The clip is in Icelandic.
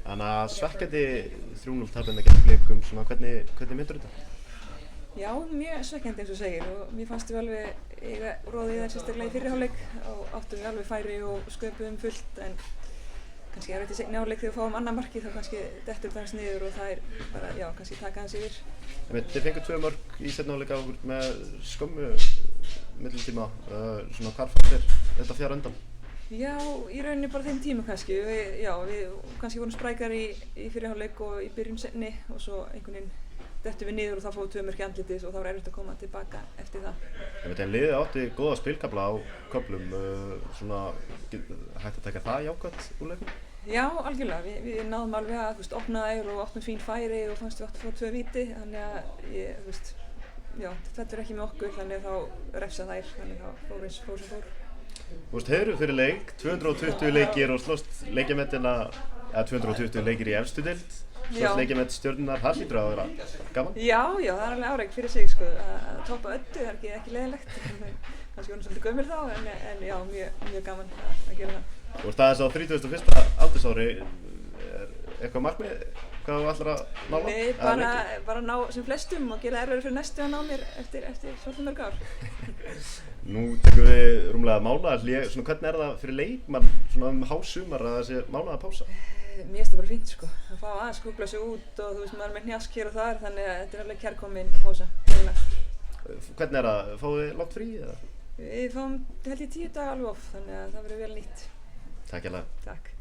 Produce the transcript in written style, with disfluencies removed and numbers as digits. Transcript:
Þannig að svekkjandi 3-0 tapinn gegn Blikum, svona hvernig myndur þetta? Já, mjög svekkjandi eins og segir og mér fannst við alveg eiga roðið þar sérstaklega í fyrri hálfleik og áttum við alveg færi og sköpuðum fullt en kannski erfitt í seinni hálfleik þegar við fáum annað markið þá kannski dettur þetta hans niður og það bara, já, kannski taka hans yfir. Þið fenguð 2 mörk í seinni hálfleik á okkur með skömmu millitíma, svona hvar fannst þetta fjara undan? Já, í rauninni bara þeim tíma kannski. Við kannski vorum sprækar í fyrri hálfleik og í byrjun seinni og svo einhvern veginn dettum við niður og þá fóðum 2 mörk í andlitið og þá var erfitt að koma tilbaka eftir það. En liðið átti góða spilkafla á köflum, svona hægt að taka það jákvætt úr leiknum? Já, algjörlega. Við náðum alveg að opna þær og áttum fín færi og fannst við átt að fá 2 víti þannig að þetta fellur ekki með okkur þannig að þá refsa þær þannig að það fór sem fór. Þú veist, heiðru fyrir leik, 220 leikir og slóst leikjamettina, eða 220 leikir í efstu deild. Slóst leikjamett Stjörnunnar, það hlýtur að vera gaman? Já, það er alveg áreik fyrir sig sko, að toppa Öddu, það er ekki leiðilegt. Kannski voru svolítið gömul þá, en já, mjög gaman að gera það. Þú veist aðeins á 31. aldursári, eitthvað markmið, hvað þú ætlar að ná? Nei, bara ná sem flestum og gera erfiðara fyrir næstu að ná mér eftir svolítið mörg ár. Nú tekum við rúmlega mánaðarhlé, svona hvernig það fyrir leikmann svona hásumar að það sé mánaðarpása? Mér finnst það bara fínt sko, að fá aðeins skúpla sig út og þú veist maður er með hnjask hér og þar þannig að þetta er alveg kærkomin pása. Hvernig er það? Fáið þið langt frí eða? Við fáum held ég 10 daga alveg off þannig að það verður vel nýtt. Takk hérlega. Takk.